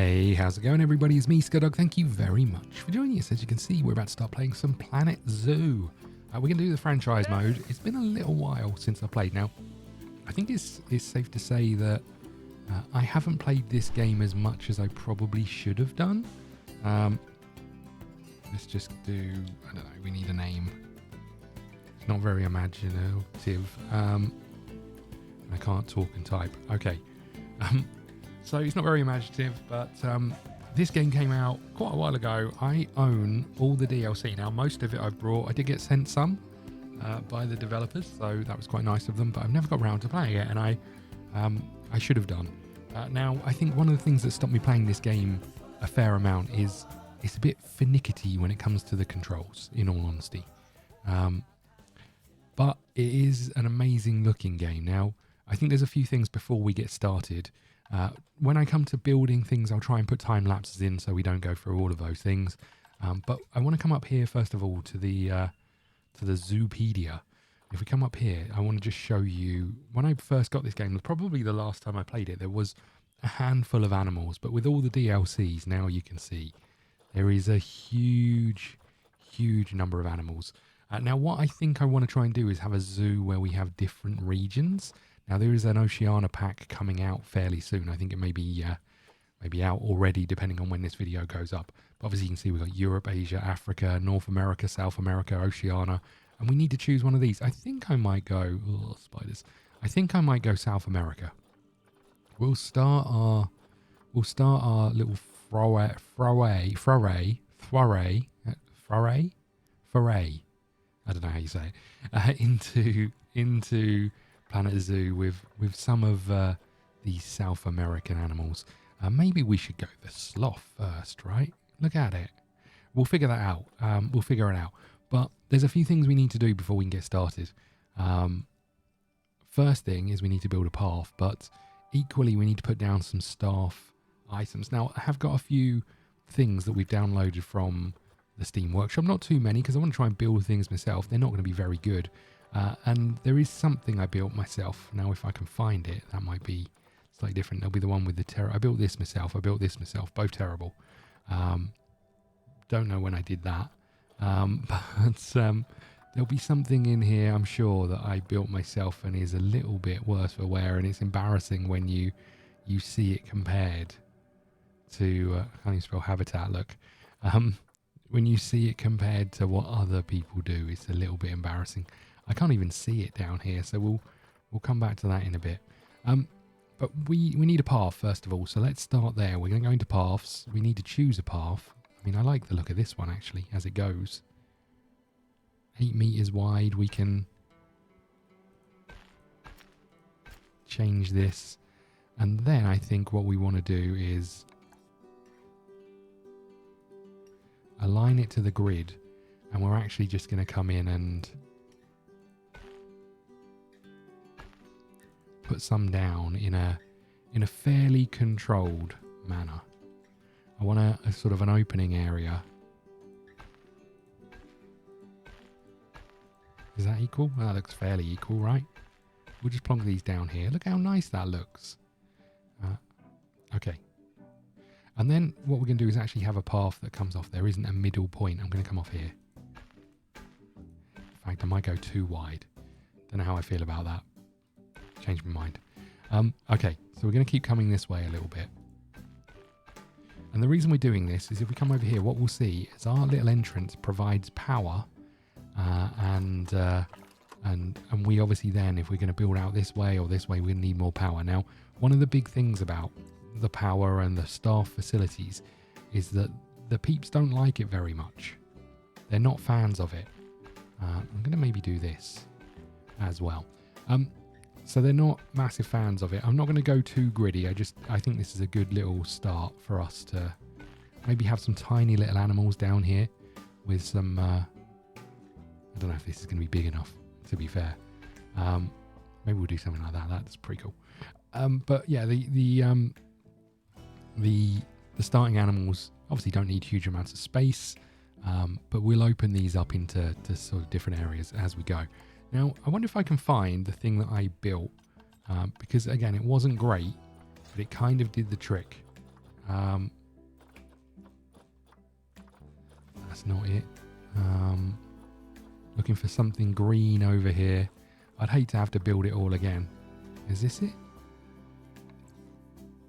Hey, how's it going everybody? It's me, ScottDog. Thank you very much for joining us. As you can see, we're about to start playing some Planet Zoo. We're going to do the franchise mode. It's been a little while since I played. Now, I think it's safe to say that I haven't played this game as much as I probably should have done. Let's just do, I don't know, we need a name. It's not very imaginative. I can't talk and type. Okay. So it's not very imaginative, but this game came out quite a while ago. I own all the DLC. Now, most of it I've brought. I did get sent some by the developers, so that was quite nice of them, but I've never got around to playing it, and I should have done. Now, I think one of the things that stopped me playing this game a fair amount is it's a bit finicky when it comes to the controls, in all honesty. But it is an amazing looking game. Now, I think there's a few things before we get started. When I come to building things, I'll try and put time lapses in so we don't go through all of those things. But I want to come up here first of all to the Zoopedia. If we come up here, I want to just show you, when I first got this game, probably the last time I played it, there was a handful of animals, but with all the DLCs, now you can see there is a huge number of animals. Now, what I think I want to try and do is have a zoo where we have different regions. Now, there is an Oceania pack coming out fairly soon. I think it may be out already, depending on when this video goes up. But obviously, you can see we've got Europe, Asia, Africa, North America, South America, Oceania. And we need to choose one of these. I think I might go... Oh, spiders. I think I might go South America. We'll start our little foray. I don't know how you say it. Into Planet Zoo with some of these South American animals. Maybe we should go the sloth first, right? Look at it. We'll figure that out. We'll figure it out. But there's a few things we need to do before we can get started. First thing is we need to build a path, but equally we need to put down some staff items. Now, I have got a few things that we've downloaded from the Steam Workshop. Not too many, because I want to try and build things myself. They're not going to be very good. And there is something I built myself. Now, if I can find it, that might be slightly different. There'll be the one with the terror. I built this myself. Both terrible. Don't know when I did that. But there'll be something in here, I'm sure, that I built myself and is a little bit worse for wear. And it's embarrassing when you see it compared to... I can't even spell habitat, look. When you see it compared to what other people do, it's a little bit embarrassing. I can't even see it down here, so we'll come back to that in a bit. But we need a path, first of all, so let's start there. We're going to go into paths. We need to choose a path. I mean, I like the look of this one, actually, as it goes. 8 meters wide. We can change this. And then I think what we want to do is align it to the grid. And we're actually just going to come in and put some down in a fairly controlled manner. I want a sort of an opening area. Is that equal? Well, that looks fairly equal, right? We'll just plonk these down here. Look how nice that looks. Okay. And then what we're going to do is actually have a path that comes off. There isn't a middle point. I'm going to come off here. In fact, I might go too wide. Don't know how I feel about that. Changed my mind. Okay, so we're going to keep coming this way a little bit. And the reason we're doing this is if we come over here, what we'll see is our little entrance provides power. And we obviously then, if we're going to build out this way or this way, we need more power. Now, one of the big things about the power and the staff facilities is that the peeps don't like it very much. They're not fans of it. I'm going to maybe do this as well. So they're not massive fans of it. I'm not going to go too gritty. I think this is a good little start for us to maybe have some tiny little animals down here with some... I don't know if this is going to be big enough, to be fair. Maybe we'll do something like that. That's pretty cool. But yeah, the starting animals obviously don't need huge amounts of space, but we'll open these up into sort of different areas as we go. Now, I wonder if I can find the thing that I built, because again, it wasn't great, but it kind of did the trick. That's not it. Looking for something green over here. I'd hate to have to build it all again. Is this it?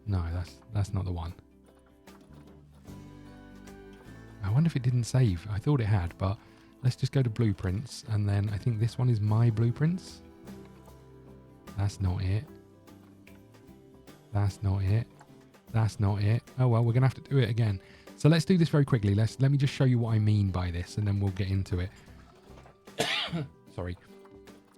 No, that's not the one. I wonder if it didn't save. I thought it had, but let's just go to blueprints, and then I think this one is my blueprints. That's not it. That's not it. That's not it. Oh well, we're gonna have to do it again. So let's do this very quickly. Let me just show you what I mean by this, and then we'll get into it. Sorry.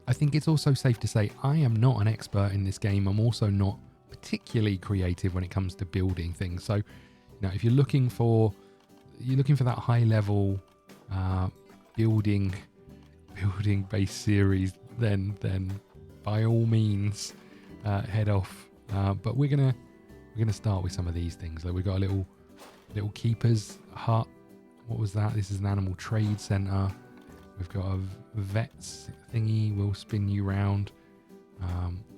I think it's also safe to say I am not an expert in this game. I'm also not particularly creative when it comes to building things. So, you know, if you're looking for that high level building based series, then by all means head off. But we're gonna start with some of these things. Like we've got a little keeper's hut. What was that? This is an animal trade center. We've got a vet's thingy. We'll spin you round.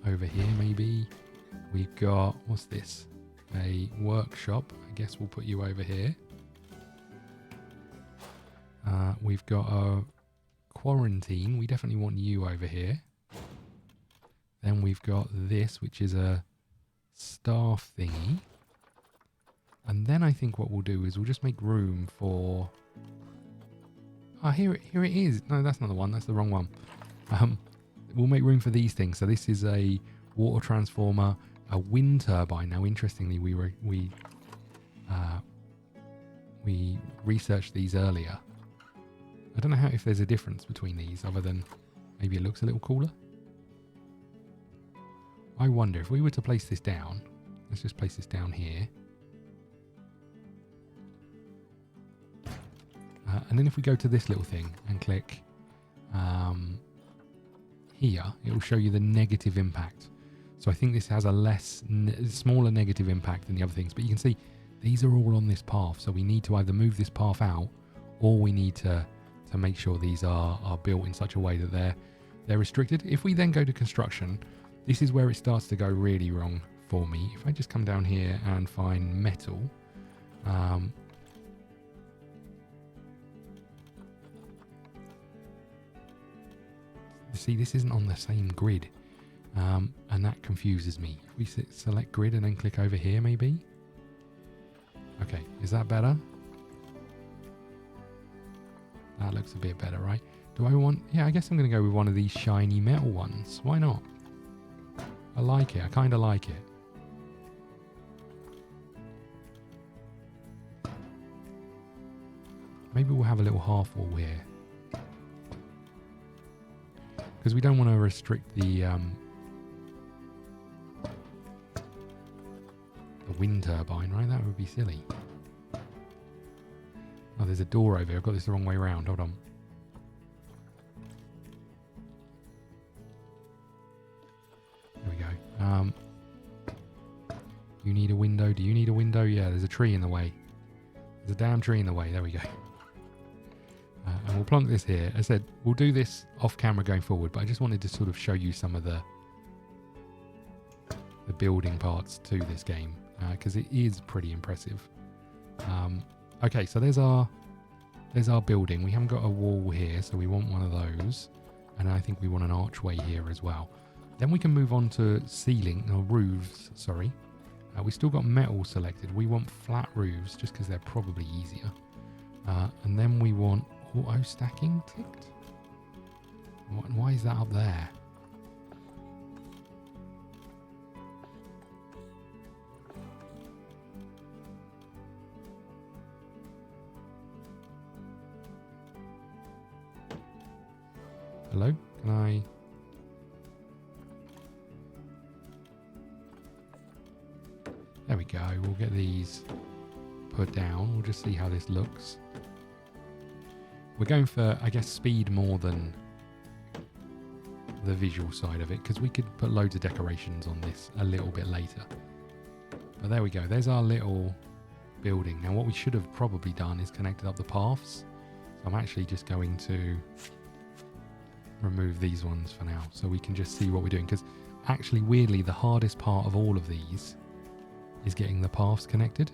Over here maybe. We've got, what's this? A workshop. I guess we'll put you over here. We've got a quarantine. We definitely want you over here. Then we've got this, which is a staff thingy. And then I think what we'll do is we'll just make room for... Oh, here it is. No, that's not the one. That's the wrong one. We'll make room for these things. So this is a water transformer, a wind turbine. Now, interestingly, we researched these earlier. I don't know if there's a difference between these other than maybe it looks a little cooler. I wonder if we were to place this down. Let's just place this down here. And then if we go to this little thing and click here, it will show you the negative impact. So I think this has a smaller negative impact than the other things. But you can see these are all on this path. So we need to either move this path out, or we need to make sure these are built in such a way that they're restricted. If we then go to construction, this is where it starts to go really wrong for me. If I just come down here and find metal, see, this isn't on the same grid, and that confuses me. If we select grid and then click over here, maybe. Okay, is that better? That looks a bit better, right? Do I want... Yeah, I guess I'm going to go with one of these shiny metal ones. Why not? I like it. I kind of like it. Maybe we'll have a little half wall here. Because we don't want to restrict the wind turbine, right? That would be silly. Oh, there's a door over here. I've got this the wrong way around. Hold on. There we go. You need a window. Do you need a window? Yeah, there's a tree in the way. There's a damn tree in the way. There we go. And we'll plonk this here. As I said, we'll do this off camera going forward, but I just wanted to sort of show you some of the building parts to this game, because it is pretty impressive. Okay, so there's our building. We haven't got a wall here, so we want one of those. And I think we want an archway here as well. Then we can move on to roofs, sorry. We still got metal selected. We want flat roofs, just because they're probably easier. And then we want auto stacking ticked. Why is that up there? Hello? Can I... There we go. We'll get these put down. We'll just see how this looks. We're going for, I guess, speed more than the visual side of it, because we could put loads of decorations on this a little bit later. But there we go. There's our little building. Now, what we should have probably done is connected up the paths. So I'm actually just going to remove these ones for now, so we can just see what we're doing. Because actually, weirdly, the hardest part of all of these is getting the paths connected.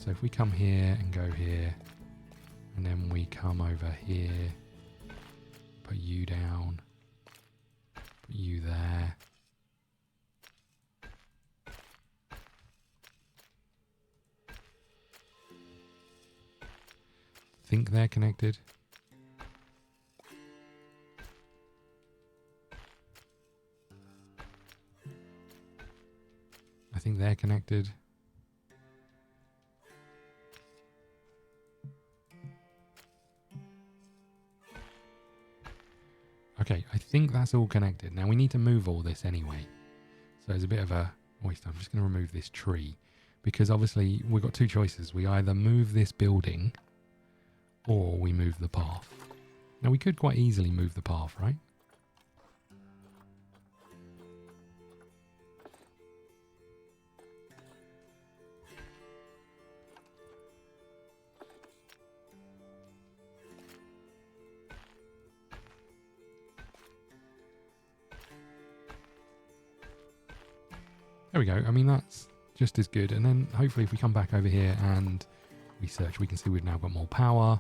So if we come here and go here, and then we come over here, put you down, put you there. Think they're connected. I think they're connected. Okay, I think that's all connected. Now we need to move all this anyway. So it's a bit of a waste. I'm just going to remove this tree because obviously we've got two choices. We either move this building or we move the path. Now we could quite easily move the path, right? There we go. I mean, that's just as good. And then hopefully if we come back over here and we search, we can see we've now got more power.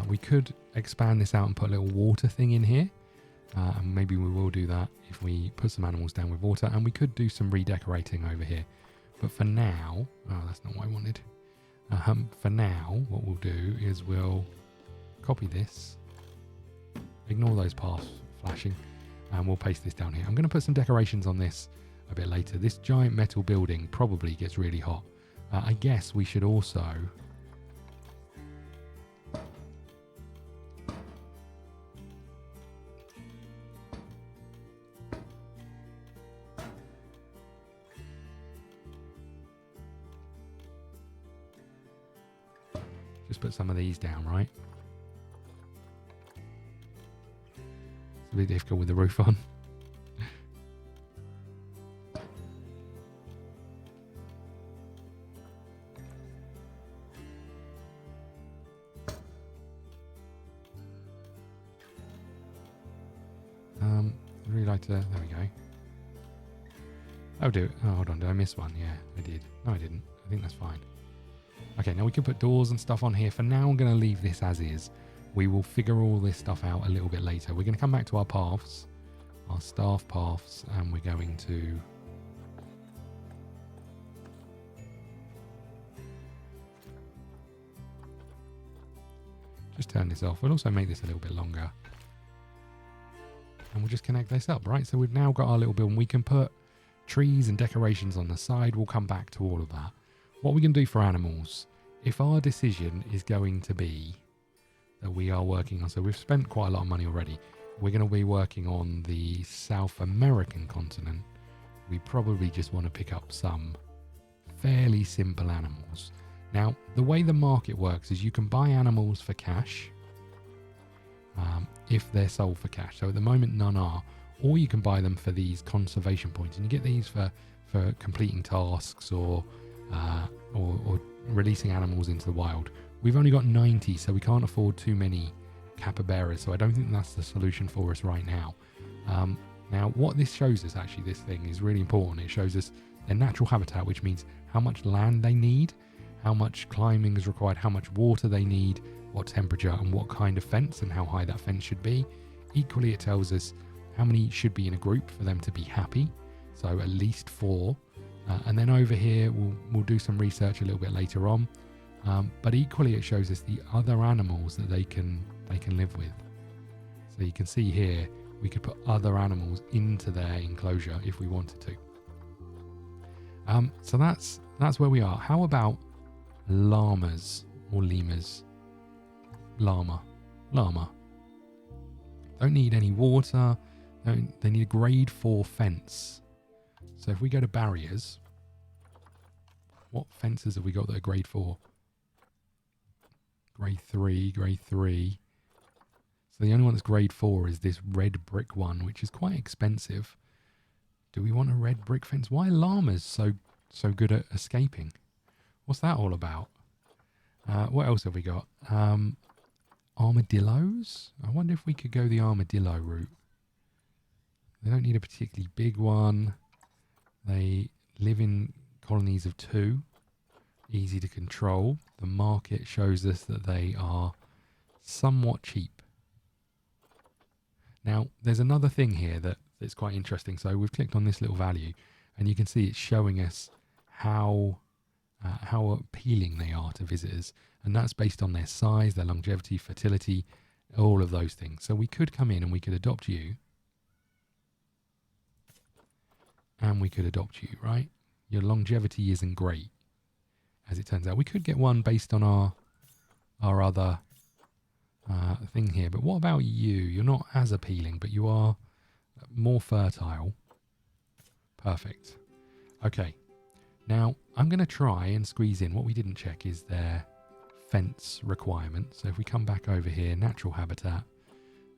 We could expand this out and put a little water thing in here. And maybe we will do that if we put some animals down with water. And we could do some redecorating over here. But for now, oh, that's not what I wanted. For now, what we'll do is we'll copy this. Ignore those paths flashing. And we'll paste this down here. I'm going to put some decorations on this a bit later. This giant metal building probably gets really hot. I guess we should also just put some of these down, right? It's a bit difficult with the roof on. I'd really like to, there we go. I'll do it. Oh, hold on, did I miss one? Yeah, I did. No, I didn't. I think that's fine. Okay, now we can put doors and stuff on here. For now, I'm going to leave this as is. We will figure all this stuff out a little bit later. We're going to come back to our paths, our staff paths, and we're going to just turn this off. We'll also make this a little bit longer. And we'll just connect this up, right? So we've now got our little building. We can put trees and decorations on the side. We'll come back to all of that. What we can do for animals, if our decision is going to be that we are working on, so we've spent quite a lot of money already. We're going to be working on the South American continent. We probably just want to pick up some fairly simple animals. Now, the way the market works is you can buy animals for cash. If they're sold for cash. So at the moment none are, or you can buy them for these conservation points, and you get these for completing tasks or releasing animals into the wild. We've only got 90, so we can't afford too many capybaras, so I don't think that's the solution for us right now. Now what this shows us, actually, this thing is really important. It shows us their natural habitat, which means how much land they need, how much climbing is required, how much water they need, what temperature and what kind of fence and how high that fence should be. Equally, it tells us how many should be in a group for them to be happy. So at least 4. And then over here, we'll do some research a little bit later on. But equally, it shows us the other animals that they can live with. So you can see here, we could put other animals into their enclosure if we wanted to. So that's where we are. How about llamas or lemurs? Llama. Don't need any water. They need a grade 4 fence. So if we go to barriers, what fences have we got that are grade 4? Grade 3, grade 3. So the only one that's grade 4 is this red brick one, which is quite expensive. Do we want a red brick fence? Why are llamas so good at escaping? What's that all about? What else have we got? Armadillos? I wonder if we could go the armadillo route. They don't need a particularly big one. They live in colonies of 2. easy to control. The market shows us that they are somewhat cheap. Now, there's another thing here that's quite interesting. So we've clicked on this little value, and you can see it's showing us how appealing they are to visitors, and that's based on their size, their longevity, fertility, all of those things. So we could come in and we could adopt you, and we could adopt you, right? Your longevity isn't great, as it turns out. We could get one based on our other thing here, but what about you? You're not as appealing, but you are more fertile. Perfect. Okay, now I'm going to try and squeeze in. What we didn't check is their fence requirement. So if we come back over here, natural habitat,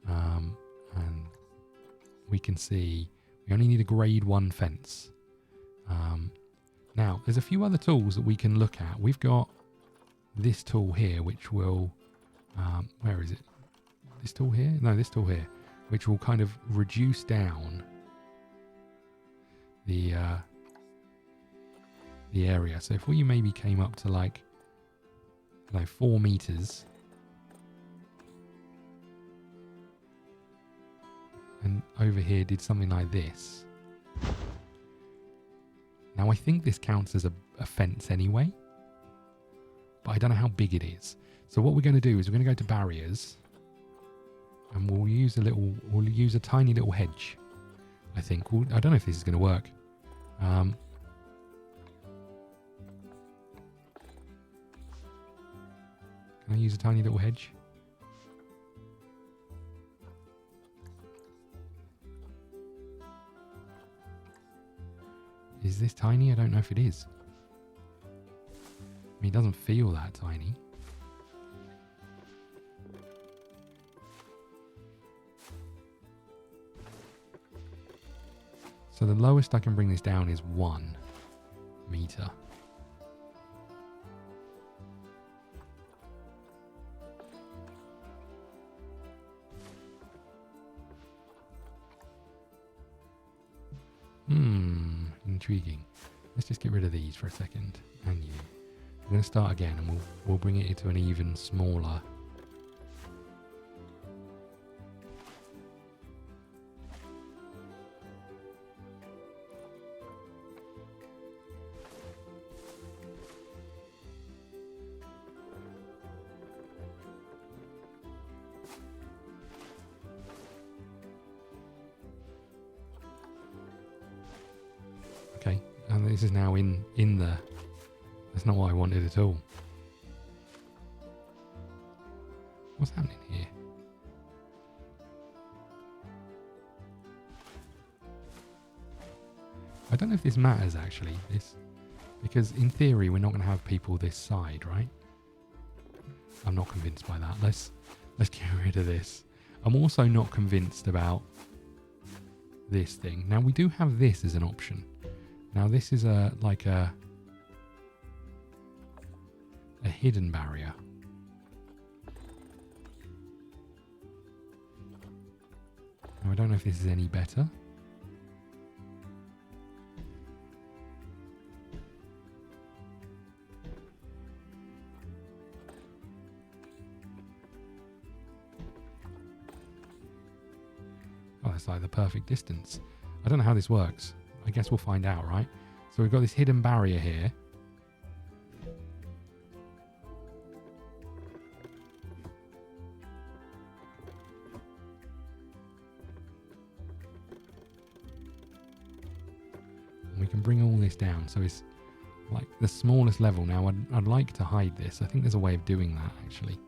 and we can see we only need a grade 1 fence. Now, there's a few other tools that we can look at. We've got this tool here, which will, where is it? This tool here? No, this tool here, which will kind of reduce down the area. So if we maybe came up to like, I don't know, 4 meters, and over here did something like this. Now I think this counts as a fence anyway, but I don't know how big it is. So what we're going to do is we're going to go to barriers, and we'll use a tiny little hedge. I think. I don't know if this is going to work. Can I use a tiny little hedge? Is this tiny? I don't know if it is. I mean, it doesn't feel that tiny. So the lowest I can bring this down is 1 meter. Intriguing. Let's just get rid of these for a second. And you. I'm going to start again, and we'll bring it into an even smaller. Okay, and this is now in the... That's not what I wanted at all. What's happening here? I don't know if this matters actually, because in theory we're not going to have people this side, right? I'm not convinced by that. Let's get rid of this. I'm also not convinced about this thing. Now we do have this as an option. Now this is like a hidden barrier. Now I don't know if this is any better. Oh, that's like the perfect distance. I don't know how this works. I guess we'll find out, right? So we've got this hidden barrier here. And we can bring all this down. So it's like the smallest level. Now I'd like to hide this. I think there's a way of doing that actually.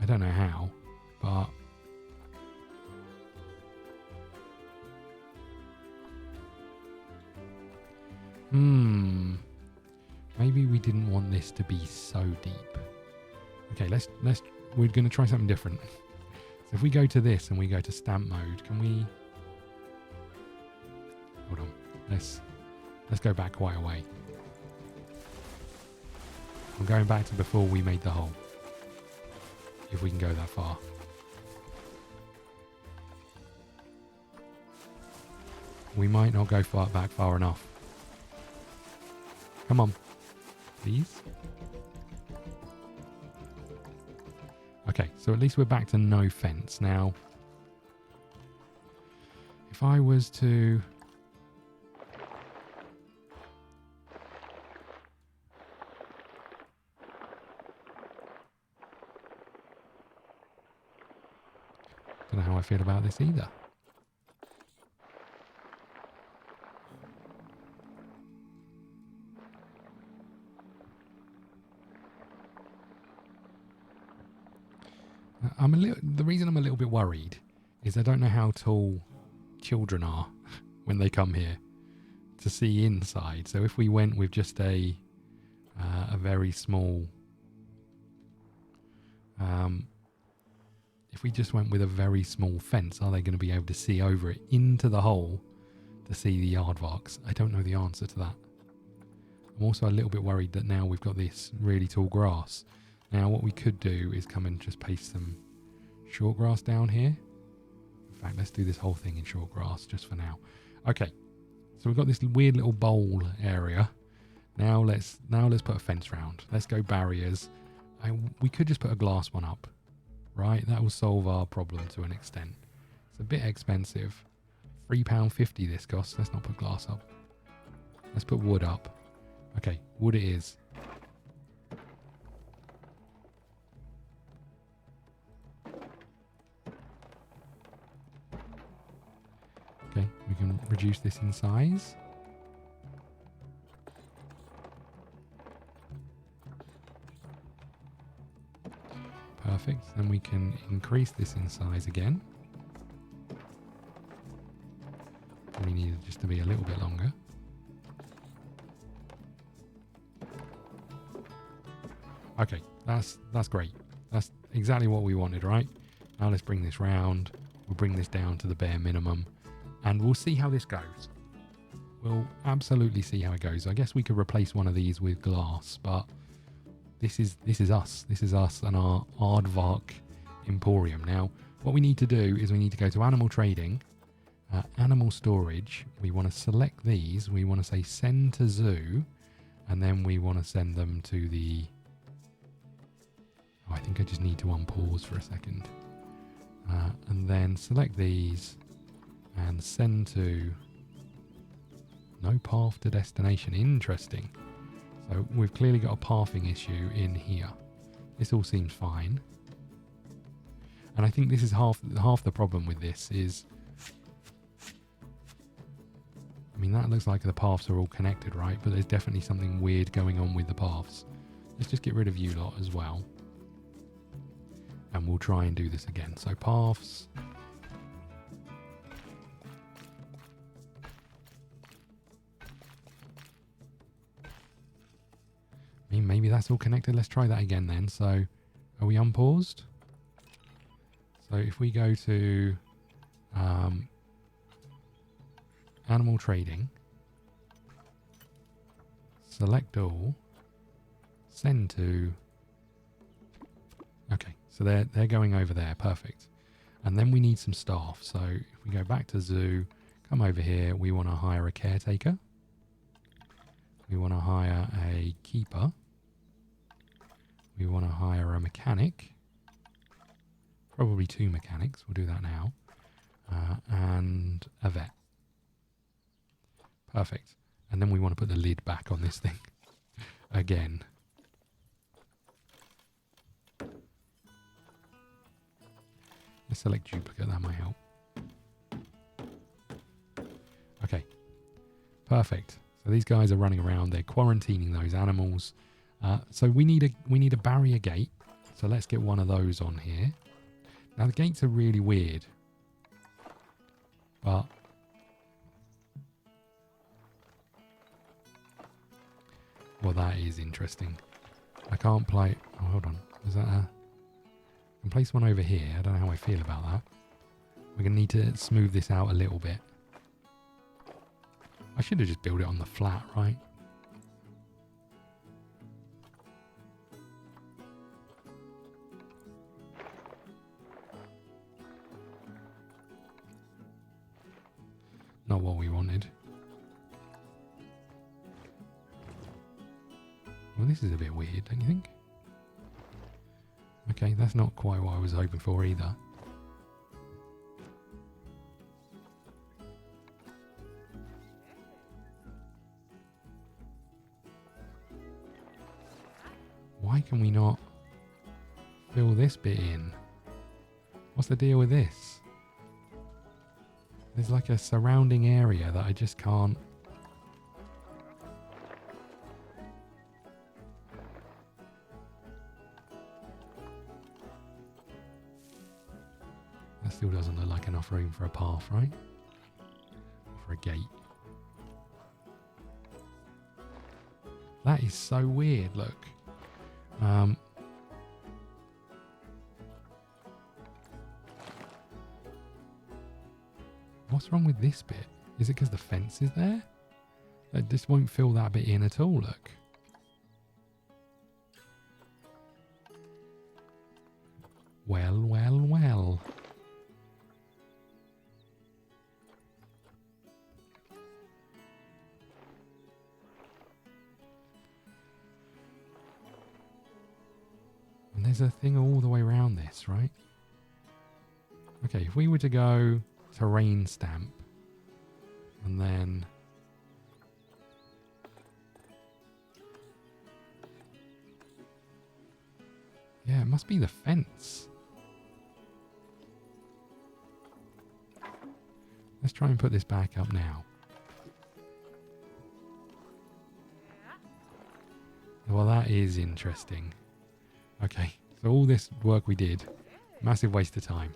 I don't know how, but maybe we didn't want this to be so deep. Okay, we're going to try something different. So if we go to this and we go to stamp mode, can we... Hold on. Let's go back quite a way. I'm going back to before we made the hole. If we can go that far. We might not go back far enough. Come on. Please. Okay, so at least we're back to no fence. Now, if I was to... Don't know how I feel about this either. The reason I'm a little bit worried is I don't know how tall children are when they come here to see inside. So if we went with just a very small, if we just went with a very small fence, are they going to be able to see over it into the hole to see the aardvarks? I don't know the answer to that. I'm also a little bit worried that now we've got this really tall grass. Now what we could do is come and just paste some short grass down here. In fact, let's do this whole thing in short grass just for now. Okay, so we've got this weird little bowl area. Now let's put a fence round. Let's go barriers. We could just put a glass one up, right? That will solve our problem to an extent. It's a bit expensive. £3.50 this costs. Let's not put glass up. Let's put wood up. Okay, wood it is. Okay, we can reduce this in size. Perfect. Then we can increase this in size again. We need it just to be a little bit longer. Okay, that's great. That's exactly what we wanted, right? Now let's bring this round. We'll bring this down to the bare minimum. And we'll see how this goes. We'll absolutely see how it goes. I guess we could replace one of these with glass, but this is us. This is us and our aardvark emporium. Now, what we need to do is we need to go to animal trading, animal storage. We want to select these. We want to say send to zoo, and then we want to send them to the... Oh, I think I just need to unpause for a second. And then select these and send to no path to destination. Interesting. So we've clearly got a pathing issue in here. This all seems fine. And I think this is half the problem with this is... I mean, that looks like the paths are all connected, right? But there's definitely something weird going on with the paths. Let's just get rid of you lot as well. And we'll try and do this again. So paths... I mean, maybe that's all connected. Let's try that again then. So, are we unpaused? So if we go to animal trading, select all, send to... Okay, so they're going over there. Perfect. And then we need some staff. So if we go back to zoo, come over here, we want to hire a caretaker. We want to hire a keeper. We want to hire a mechanic. Probably 2 mechanics. We'll do that now. And a vet. Perfect. And then we want to put the lid back on this thing. Again. Let's select duplicate. That might help. Okay. Perfect. So these guys are running around. They're quarantining those animals. So we need a barrier gate. So let's get one of those on here. Now the gates are really weird. But... well, that is interesting. I can't play... oh, hold on. Is that a... I can place one over here. I don't know how I feel about that. We're going to need to smooth this out a little bit. I should have just built it on the flat, right? Not what we wanted. Well, this is a bit weird, don't you think? Okay, that's not quite what I was hoping for either. Why can we not fill this bit in? What's the deal with this? There's like a surrounding area that I just can't. That still doesn't look like enough room for a path, right? Or for a gate. That is so weird, look. What's wrong with this bit? Is it because the fence is there? It just won't fill that bit in at all, look. Well, well, well. And there's a thing all the way around this, right? Okay, if we were to go terrain stamp and then yeah, it must be the fence. Let's try and put this back up now. Well, that is interesting. Okay, so all this work we did, massive waste of time.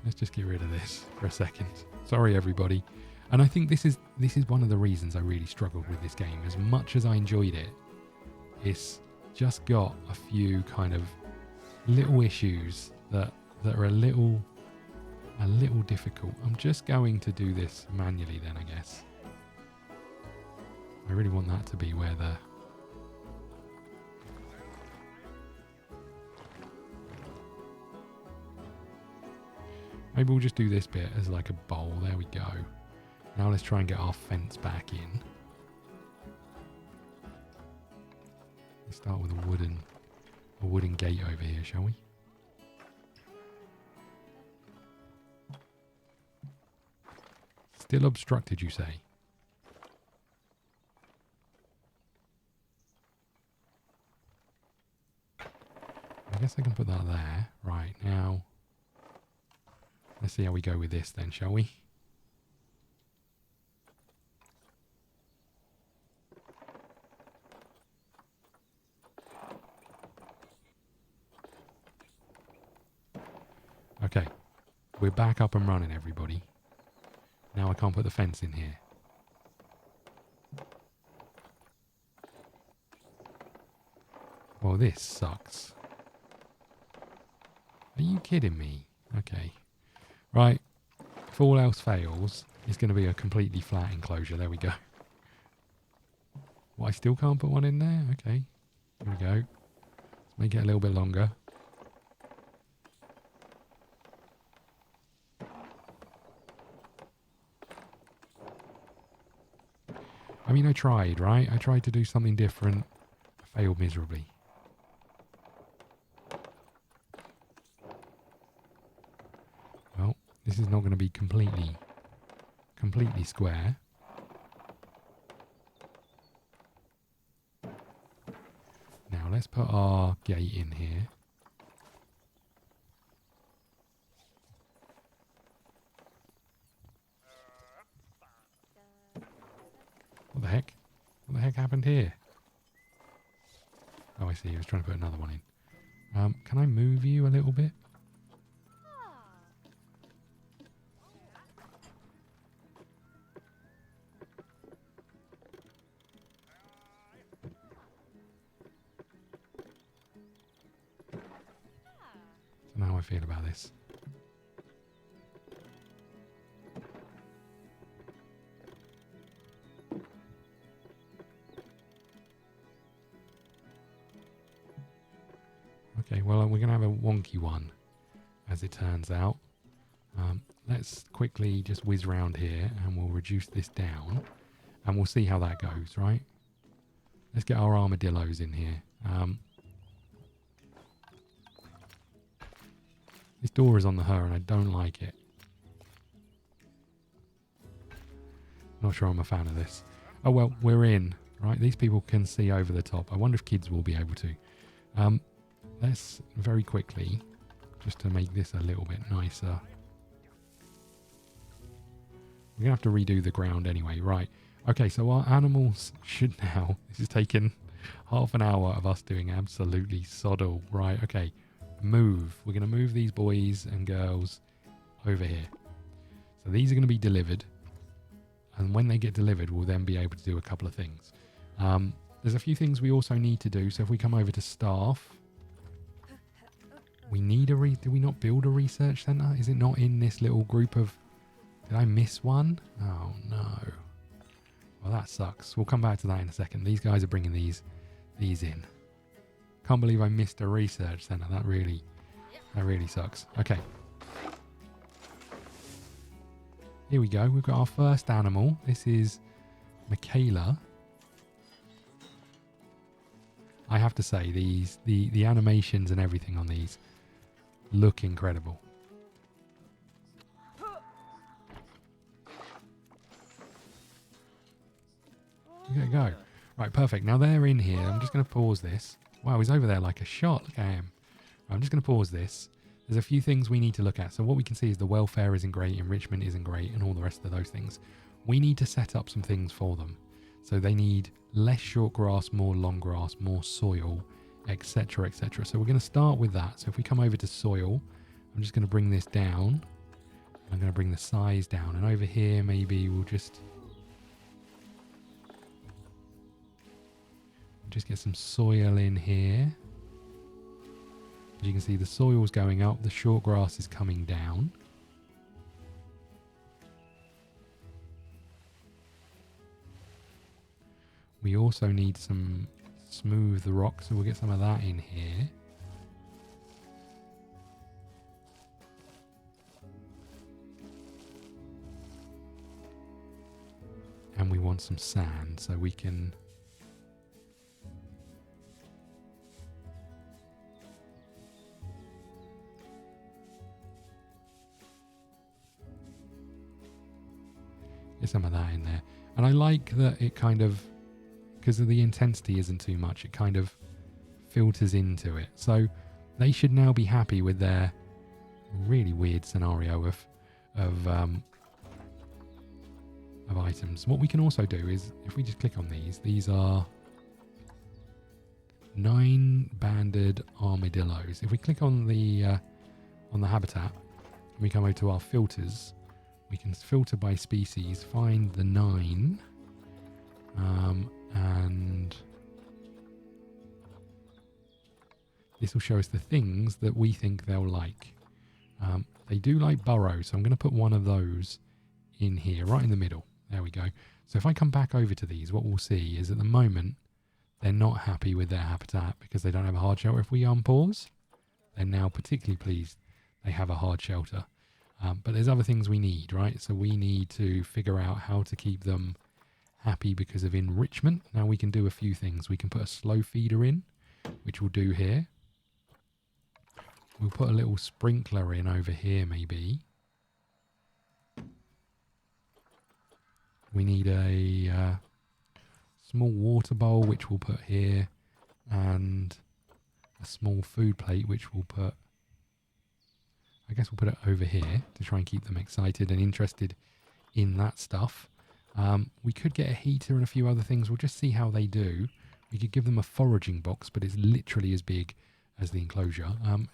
Let's just get rid of this for a second. Sorry, everybody. And I think this is one of the reasons I really struggled with this game. As much as I enjoyed it, it's just got a few kind of little issues that are a little difficult. I'm just going to do this manually then, I guess. I really want that to be where the maybe we'll just do this bit as like a bowl. There we go. Now let's try and get our fence back in. Let's start with a wooden gate over here, shall we? Still obstructed, you say? I guess I can put that there. Right, now let's see how we go with this then, shall we? Okay, we're back up and running, everybody. Now I can't put the fence in here. Well, this sucks. Are you kidding me? Okay. Right. If all else fails, it's going to be a completely flat enclosure. There we go. Well, I still can't put one in there? Okay. Here we go. Let's make it a little bit longer. I mean, I tried, right? I tried to do something different. I failed miserably. Well, this is not going to be completely square. Now, let's put our gate in here. What the heck? What the heck happened here? Oh, I see. I was trying to put another one in. Can I move you a little bit? I don't know how I feel about this. Okay, well, we're going to have a wonky one, as it turns out. let's quickly just whiz round here and we'll reduce this down and we'll see how that goes, right? Let's get our armadillos in here. This door is on the her and I don't like it. Not sure I'm a fan of this. Oh well, we're in, right? These people can see over the top. I wonder if kids will be able to. Let's very quickly, just to make this a little bit nicer. We're going to have to redo the ground anyway, right? Okay, so our animals should now... This has taken half an hour of us doing absolutely sod all. Right, okay. Move. We're going to move these boys and girls over here. So these are going to be delivered. And when they get delivered, we'll then be able to do a couple of things. There's a few things we also need to do. So if we come over to staff... We need a... Do we not build a research centre? Is it not in this little group of... Did I miss one? Oh, no. Well, that sucks. We'll come back to that in a second. These guys are bringing these in. Can't believe I missed a research centre. That really sucks. Okay. Here we go. We've got our first animal. This is Michaela. I have to say, the animations and everything on these look incredible. Okay, go. Right, perfect. Now they're in here. I'm just going to pause this. Wow, he's over there like a shot. Look at him. Right, I'm just going to pause this. There's a few things we need to look at. So what we can see is the welfare isn't great, enrichment isn't great, and all the rest of those things. We need to set up some things for them. So they need less short grass, more long grass, more soil, etc., etc. So we're going to start with that. So if we come over to soil, I'm just going to bring this down. I'm going to bring the size down. And over here, maybe we'll just get some soil in here. As you can see, the soil's going up, the short grass is coming down. We also need some smooth rock, so we'll get some of that in here. And we want some sand, so we can... Get some of that in there. And I like that it kind of, because of the intensity isn't too much, it kind of filters into it. So they should now be happy with their really weird scenario of items. What we can also do is, if we just click on these are 9 banded armadillos. If we click on the habitat, and we come over to our filters, we can filter by species, find the 9, and this will show us the things that we think they'll like. They do like burrows, so I'm going to put one of those in here, right in the middle. There we go. So if I come back over to these, what we'll see is at the moment, they're not happy with their habitat because they don't have a hard shelter. If we unpause, they're now particularly pleased they have a hard shelter. But there's other things we need, right? So we need to figure out how to keep them happy because of enrichment. Now we can do a few things. We can put a slow feeder in, which we'll do here. We'll put a little sprinkler in over here maybe. We need a small water bowl, which we'll put here, and a small food plate, which we'll put... I guess we'll put it over here to try and keep them excited and interested in that stuff. We could get a heater and a few other things. We'll just see how they do. We could give them a foraging box, but it's literally as big as the enclosure.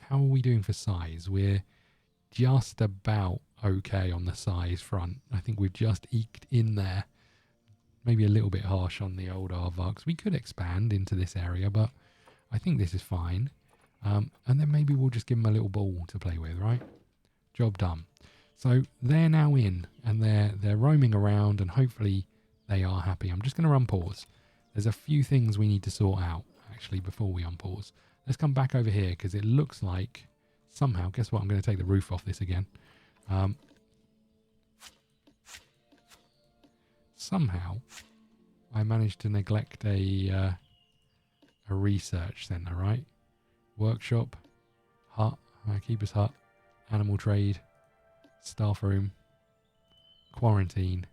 How are we doing for size? We're just about okay on the size front. I think we've just eked in there. Maybe a little bit harsh on the old aardvarks. We could expand into this area, but I think this is fine. And then maybe we'll just give them a little ball to play with, right? Job done. So they're now in, and they're roaming around, and hopefully they are happy. I'm just going to unpause. There's a few things we need to sort out, actually, before we unpause. Let's come back over here, because it looks like somehow, guess what? I'm going to take the roof off this again. somehow I managed to neglect a research centre, right? Workshop, hut, keeper's hut, animal trade, staff room, quarantine,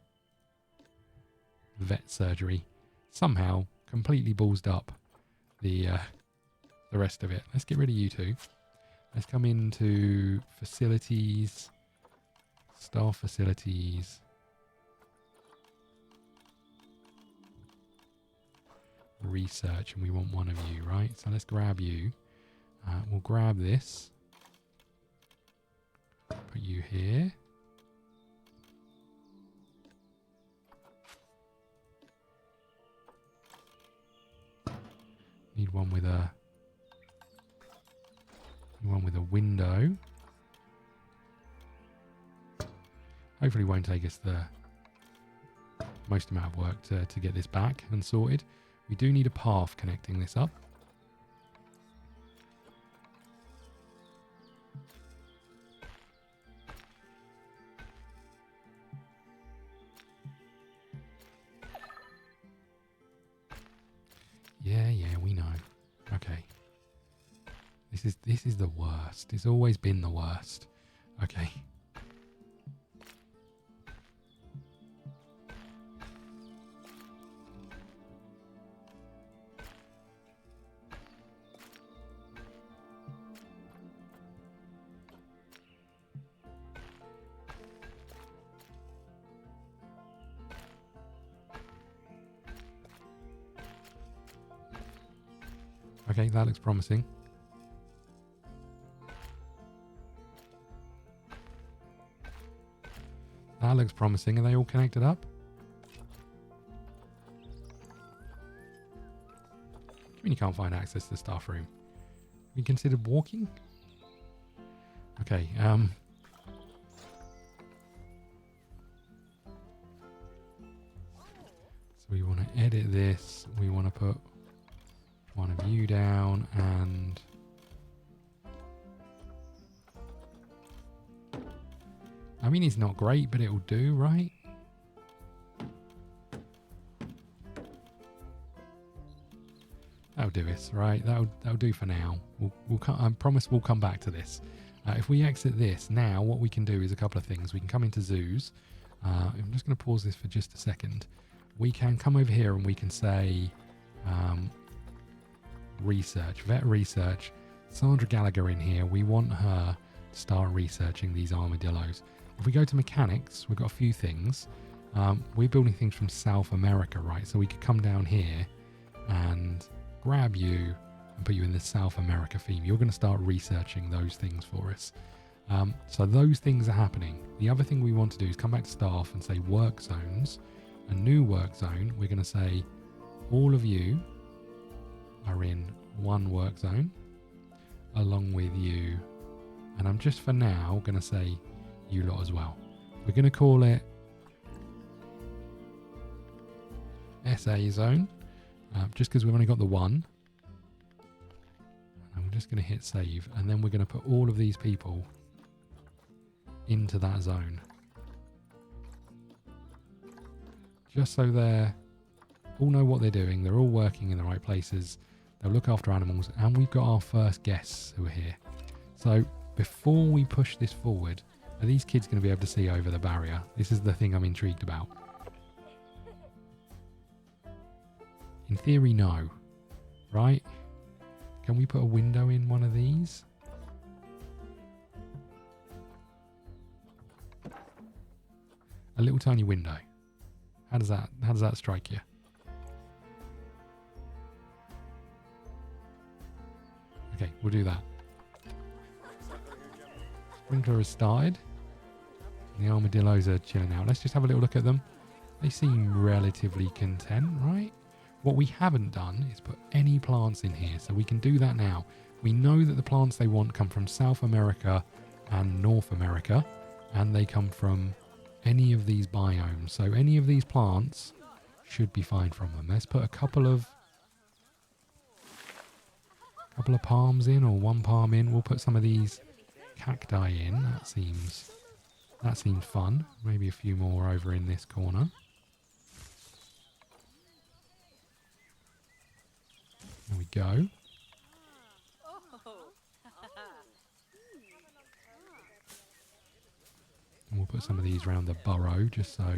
vet surgery. Somehow completely ballsed up the rest of it. Let's get rid of you two. Let's come into facilities, staff facilities, research, and we want one of you, right? So let's grab you. We'll grab this, put you here. Need one with a window. Hopefully it won't take us the most amount of work to get this back and sorted. We do need a path connecting this up. Yeah, we know. Okay. This is the worst. It's always been the worst. Okay. Okay, that looks promising. That looks promising. Are they all connected up? I mean, you can't find access to the staff room. Have you considered walking? Okay, so we want to edit this. We want to put one of you down and I mean, it's not great, but it'll do, right? That'll do us, right? That'll do for now. I promise we'll come back to this. If we exit this now, what we can do is a couple of things. We can come into zoos. I'm just going to pause this for just a second. We can come over here and we can say research, vet research. Sandra Gallagher in here. We want her to start researching these armadillos. If we go to mechanics, we've got a few things. We're building things from South America, right? So we could come down here and grab you and put you in the South America theme. You're going to start researching those things for us. So those things are happening. The other thing we want to do is come back to staff and say work zones. A new work zone. We're going to say all of you are in one work zone along with you. And I'm just for now going to say you lot as well. We're going to call it SA zone, just because we've only got the one. And I'm just going to hit save, and then we're going to put all of these people into that zone, just so they all know what they're doing. They're all working in the right places. They'll look after animals, and we've got our first guests who are here. So before we push this forward, are these kids going to be able to see over the barrier? This is the thing I'm intrigued about. In theory, no. Right? Can we put a window in one of these? A little tiny window. How does that strike you? Okay, we'll do that. Sprinkler has started. The armadillos are chilling out. Let's just have a little look at them. They seem relatively content, right? What we haven't done is put any plants in here, so we can do that now. We know that the plants they want come from South America and North America, and they come from any of these biomes. So any of these plants should be fine from them. Let's put a couple of palms in, or one palm in. We'll put some of these cacti in. That seems fun. Maybe a few more over in this corner. go. And we'll put some of these around the burrow just so.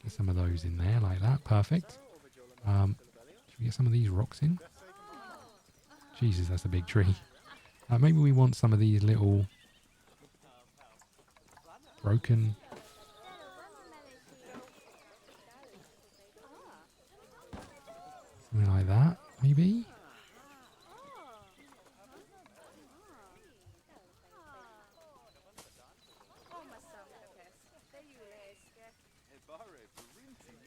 Get some of those in there like that. Perfect. Should we get some of these rocks in? Jesus, that's a big tree. Maybe we want some of these little broken. Something like that, maybe?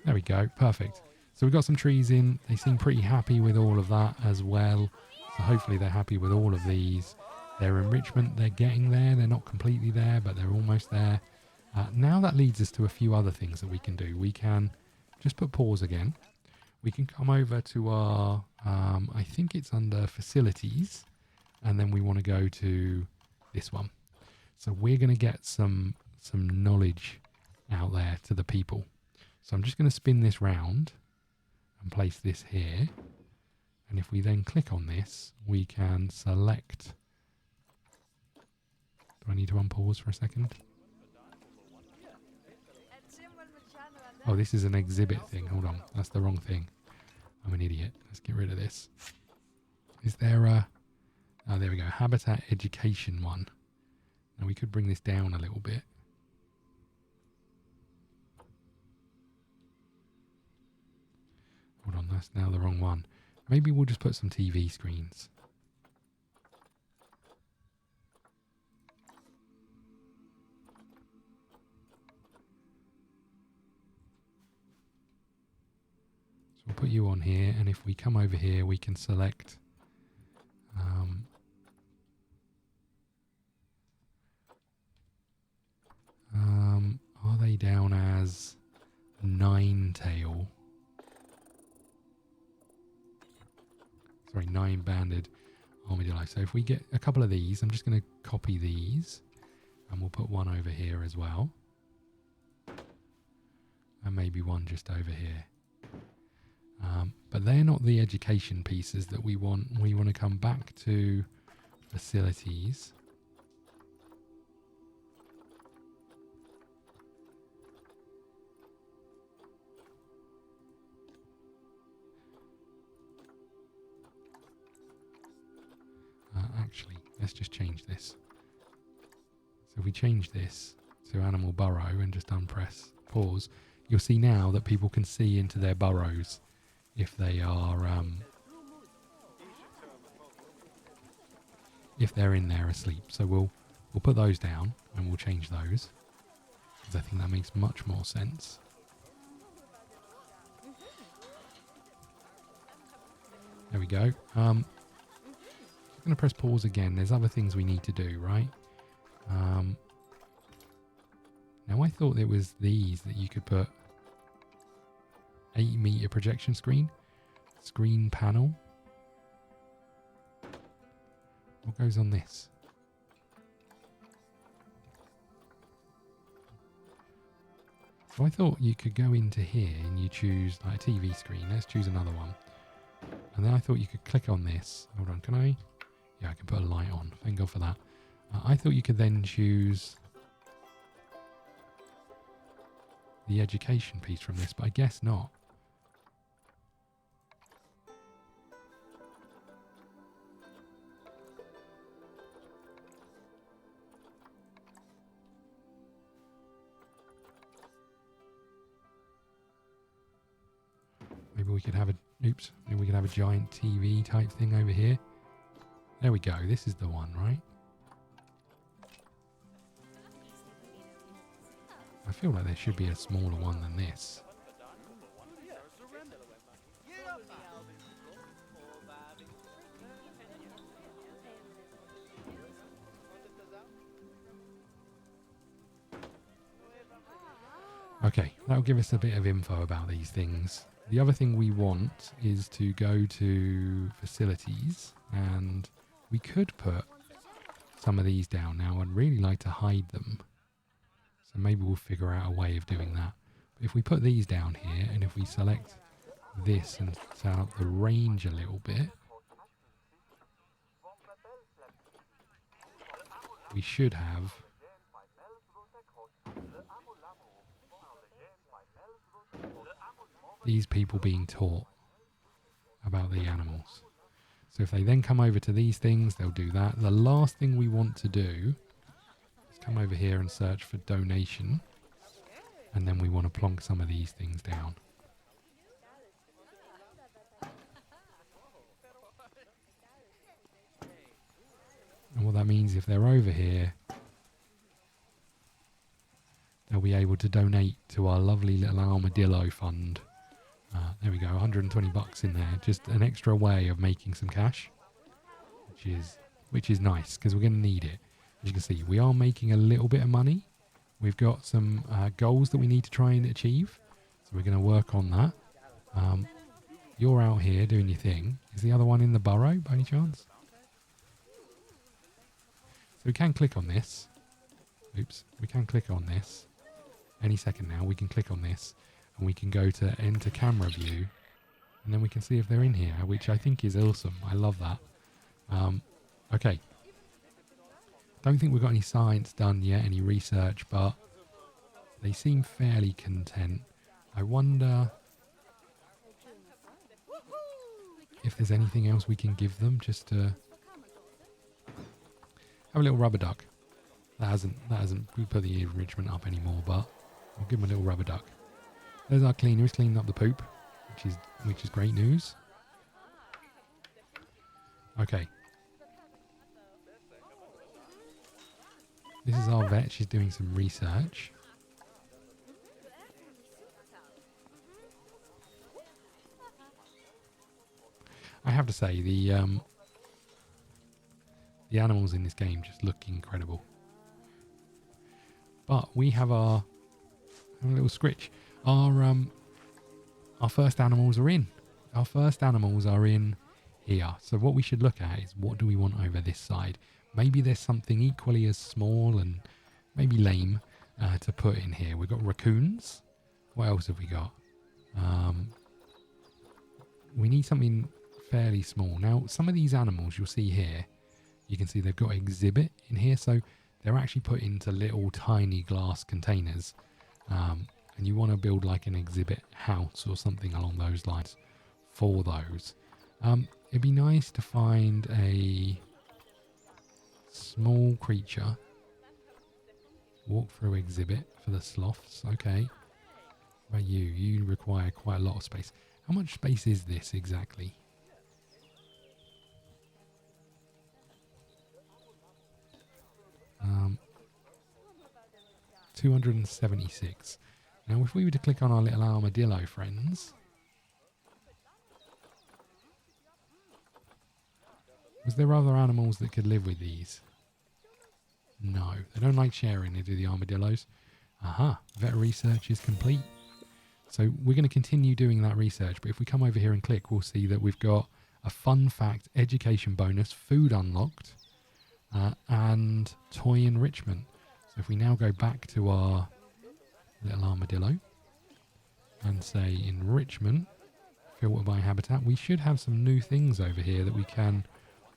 There we go, perfect. So we've got some trees in. They seem pretty happy with all of that as well. So hopefully they're happy with all of these. Their enrichment, they're getting there. They're not completely there, but they're almost there. Now that leads us to a few other things that we can do. We can just put pause again. We can come over to our, I think it's under facilities. And then we want to go to this one. So we're going to get some knowledge out there to the people. So I'm just going to spin this round and place this here. And if we then click on this, we can select. Do I need to unpause for a second? Oh, this is an exhibit thing. Hold on. That's the wrong thing. I'm an idiot. Let's get rid of this. Is there a... Oh, there we go. Habitat education one. Now we could bring this down a little bit. Hold on, that's now the wrong one. Maybe we'll just put some TV screens. So we'll put you on here, and if we come over here, we can select... are they down as 9-tail? Sorry, 9-banded armadillo. So if we get a couple of these, I'm just going to copy these, and we'll put one over here as well, and maybe one just over here. But they're not the education pieces that we want. We want to come back to facilities. Actually, let's just change this. So if we change this to animal burrow and just unpress pause, you'll see now that people can see into their burrows if they are if they're in there asleep. So we'll put those down and we'll change those because I think that makes much more sense. There we go. I'm going to press pause again. There's other things we need to do, right? Now I thought it was these that you could put 8-meter projection screen panel. What goes on this? So I thought you could go into here and you choose like a TV screen. Let's choose another one. And then I thought you could click on this. Hold on, can I? Yeah, I can put a light on. Thank God for that. I thought you could then choose the education piece from this, but I guess not. Maybe we could have a, oops, maybe we could have a giant TV type thing over here. There we go. This is the one, right? I feel like there should be a smaller one than this. Okay, that'll give us a bit of info about these things. The other thing we want is to go to facilities, and we could put some of these down now. I'd really like to hide them. So maybe we'll figure out a way of doing that. But if we put these down here, and if we select this and turn up the range a little bit, we should have these people being taught about the animals. So if they then come over to these things, they'll do that. The last thing we want to do is come over here and search for donation. And then we want to plonk some of these things down. And what that means, if they're over here, they'll be able to donate to our lovely little armadillo fund. There we go, 120 bucks in there. Just an extra way of making some cash, which is nice because we're going to need it. As you can see, we are making a little bit of money. We've got some goals that we need to try and achieve, so we're going to work on that. You're out here doing your thing. Is the other one in the burrow by any chance? So we can click on this. Oops, we can click on this. Any second now, we can click on this. And we can go to enter camera view, and then we can see if they're in here, which I think is awesome. I love that. Okay. Don't think we've got any science done yet, any research, but they seem fairly content. I wonder if there's anything else we can give them just to have a little rubber duck. That hasn't we put the enrichment up anymore, but we'll give them a little rubber duck. There's our cleaner. He's cleaning up the poop, which is great news. Okay. This is our vet. She's doing some research. I have to say, the animals in this game just look incredible. But we have our little scritch. Our first animals are in. Our first animals are in here. So what we should look at is, what do we want over this side? Maybe there's something equally as small and maybe lame to put in here. We've got raccoons. What else have we got? We need something fairly small. Now, some of these animals you'll see here, you can see they've got exhibit in here. So they're actually put into little tiny glass containers. And you want to build like an exhibit house or something along those lines for those. It'd be nice to find a small creature. Walk through exhibit for the sloths. Okay. What about you? You require quite a lot of space. How much space is this exactly? Um, 276. Now, if we were to click on our little armadillo friends, was there other animals that could live with these? No, they don't like sharing, they do, the armadillos. Aha, vet research is complete. So we're going to continue doing that research, but if we come over here and click, we'll see that we've got a fun fact, education bonus, food unlocked, and toy enrichment. So if we now go back to our little armadillo and say enrichment, filter by habitat, we should have some new things over here that we can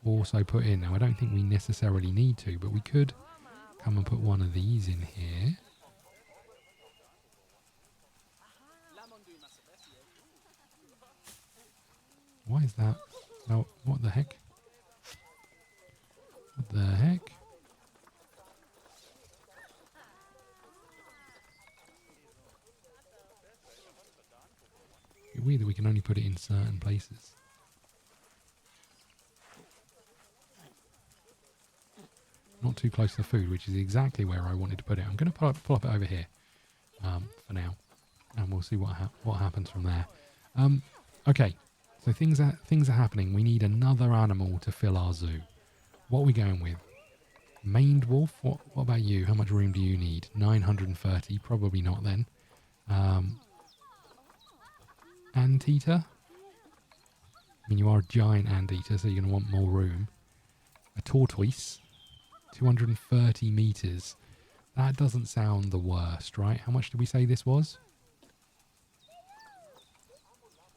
also put in. Now, I don't think we necessarily need to, but we could come and put one of these in here. Why is that? Oh, what the heck? What the heck? It's weird that we can only put it in certain places. Not too close to the food, which is exactly where I wanted to put it. I'm going to plop it over here for now, and we'll see what happens from there. Okay, so things are happening. We need another animal to fill our zoo. What are we going with? Maned wolf? What about you? How much room do you need? 930? Probably not then. Anteater? I mean, you are a giant anteater, so you're going to want more room. A tortoise? 230 meters. That doesn't sound the worst, right? How much did we say this was?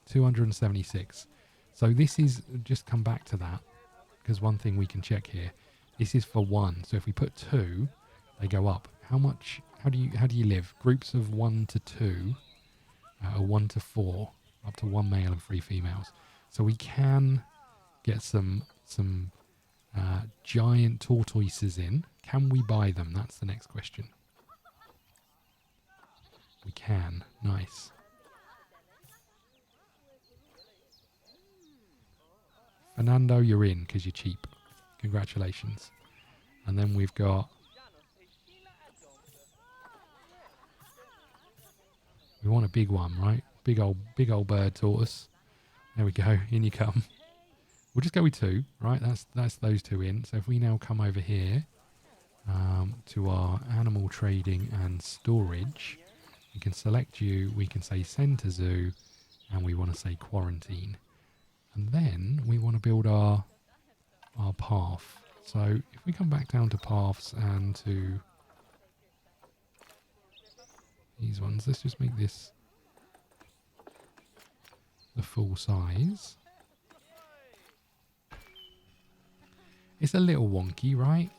276. So this is, just come back to that, because one thing we can check here, this is for 1. So if we put 2, they go up. How do you live? Groups of 1 to 2, or 1 to 4, up to 1 male and 3 females. So we can get some giant tortoises in. Can we buy them? That's the next question. We can. Nice. Fernando, you're in because you're cheap. Congratulations. And then we've got... We want a big one, right? Big old bird tortoise. There we go. In you come. We'll just go with 2, right? That's those 2 in. So if we now come over here to our animal trading and storage, we can select you. We can say send to zoo, and we want to say quarantine. And then we want to build our path. So if we come back down to paths and to these ones, let's just make this the full size. It's a little wonky, right?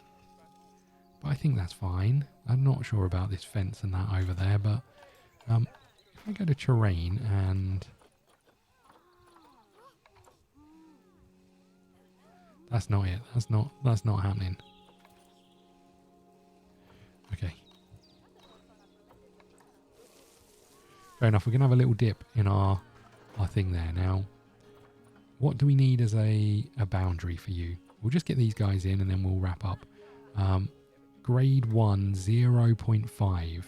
But I think that's fine. I'm not sure about this fence and that over there, but if I go to terrain and... That's not it. That's not happening. Okay. Fair enough. We're going to have a little dip in our thing there. Now, what do we need as a boundary for you? We'll just get these guys in and then we'll wrap up. Grade 1, 0.5.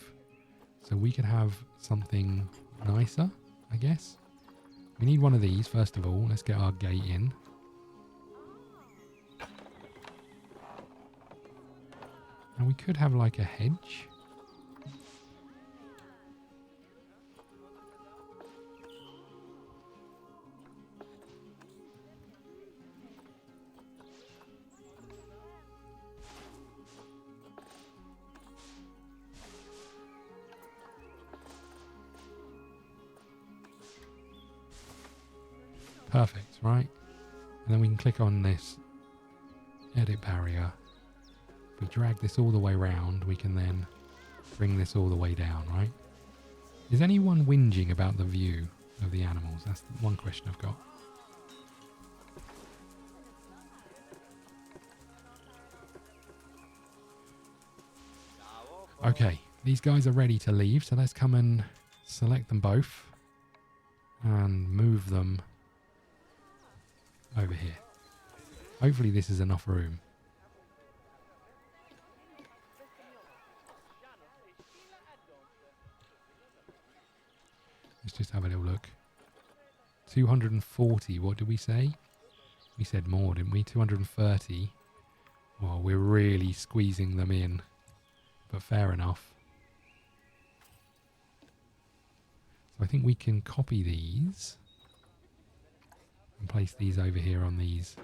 So we could have something nicer, I guess. We need one of these, first of all. Let's get our gate in. And we could have like a hedge. Perfect, right? And then we can click on this edit barrier. If we drag this all the way around, we can then bring this all the way down, right? Is anyone whinging about the view of the animals? That's one question I've got. Okay, these guys are ready to leave, so let's come and select them both and move them over here. Hopefully this is enough room. Let's just have a little look. 240, what did we say? We said more, didn't we? 230. Well, we're really squeezing them in, but fair enough. So I think we can copy these and place these over here on these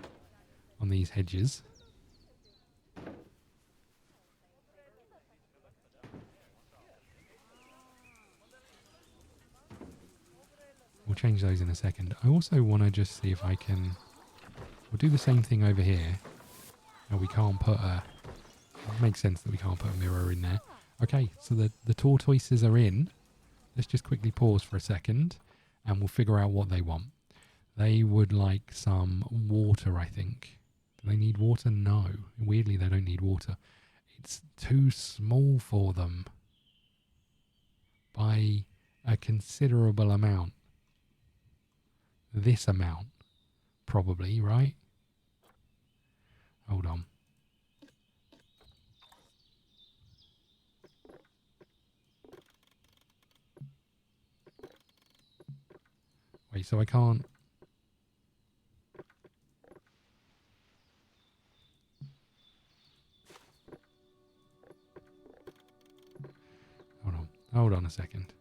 hedges. We'll change those in a second. I also want to just see if I can... We'll do the same thing over here. No, we can't put a... It makes sense that we can't put a mirror in there. Okay, so the tortoises are in. Let's just quickly pause for a second and we'll figure out what they want. They would like some water, I think. Do they need water? No. Weirdly, they don't need water. It's too small for them by a considerable amount. This amount, probably, right? Hold on. Wait, so I can't... Hold on a second.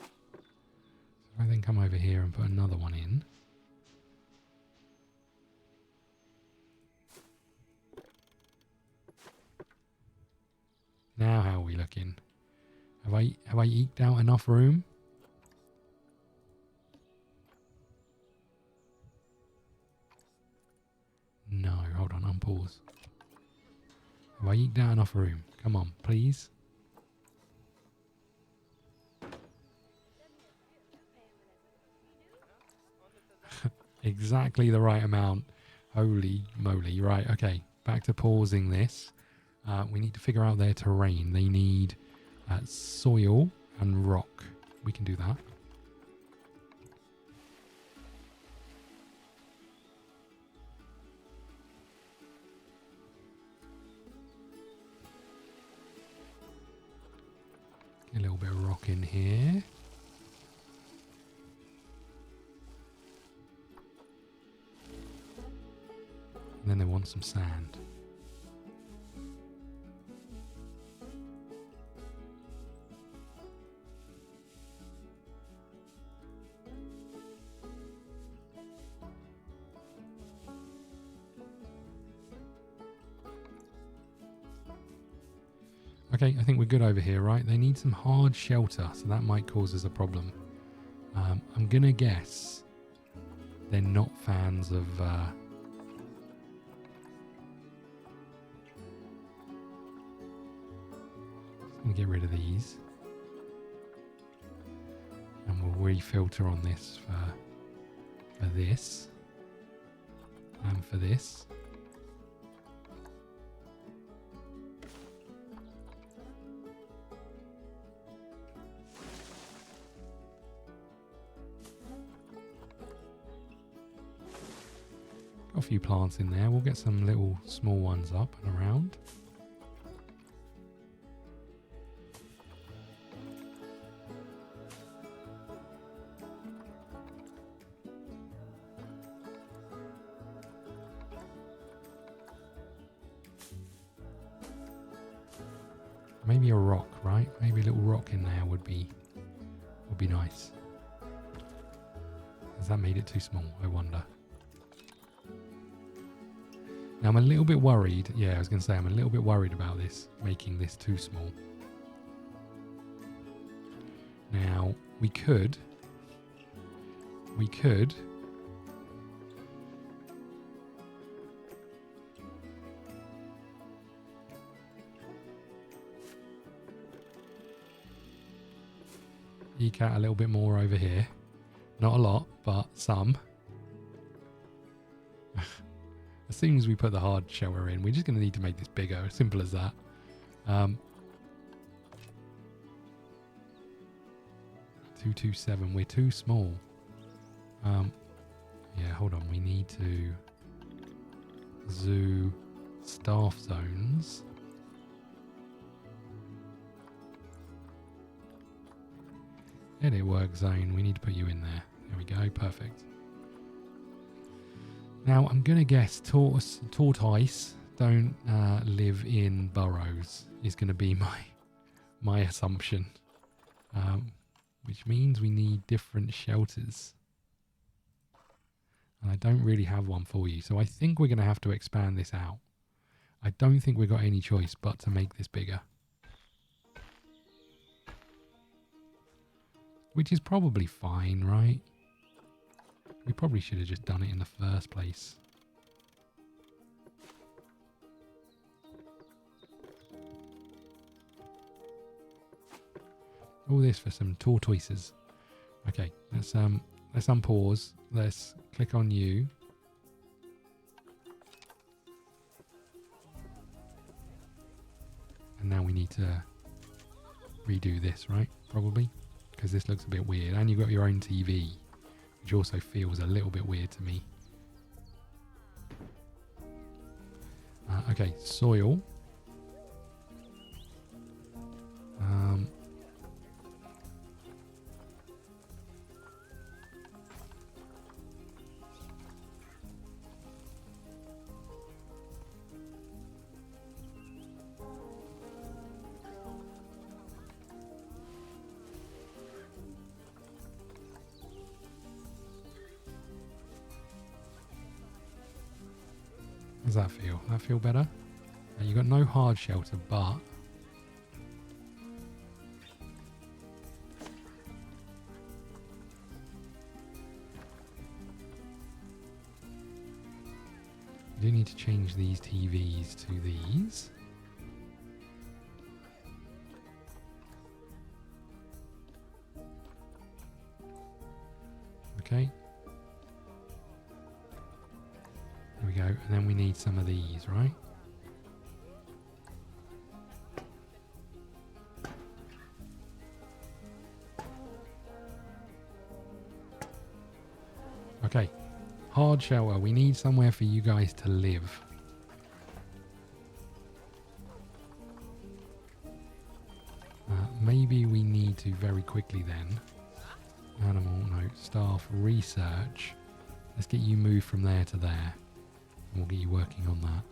So I then come over here and put another one in. checking. Have I eked out enough room? No, hold on, unpause. Have I eked out enough room? Come on, please. Exactly the right amount. Holy moly. Right, okay. Back to pausing this. We need to figure out their terrain. They need soil and rock. We can do that. Get a little bit of rock in here. And then they want some sand. Okay, I think we're good over here, right? They need some hard shelter, so that might cause us a problem. I'm going to guess they're not fans of... Let me get rid of these. And we'll refilter on this for this. And for this. Got a few plants in there. We'll get some little small ones up and around. Maybe a rock, right? Maybe a little rock in there would be nice. Has that made it too small? I wonder. Now I'm a little bit worried. Yeah, I was going to say I'm a little bit worried about this, making this too small. Now we could eke out a little bit more over here. Not a lot, but some. As soon as we put the hard shelter in, we're just going to need to make this bigger. Simple as that. 227. We're too small. Yeah, hold on. We need to zoo staff zones. Edit work zone. We need to put you in there. There we go. Perfect. Now, I'm going to guess tortoise don't live in burrows is going to be my assumption. Which means we need different shelters. And I don't really have one for you. So I think we're going to have to expand this out. I don't think we've got any choice but to make this bigger. Which is probably fine, right? We probably should have just done it in the first place. All this for some tortoises. Okay, let's unpause. Let's click on you. And now we need to redo this, right? Probably. Because this looks a bit weird. And you've got your own TV. Which also feels a little bit weird to me. Okay, soil. How does that feel? That feel better? You got no hard shelter, but do need to change these TVs to these. Okay. There we go. And then we need some of these, right? Okay. Hard shelter. We need somewhere for you guys to live. Maybe we need to very quickly then. Animal, no, staff, research. Let's get you moved from there to there. And we'll get you working on that.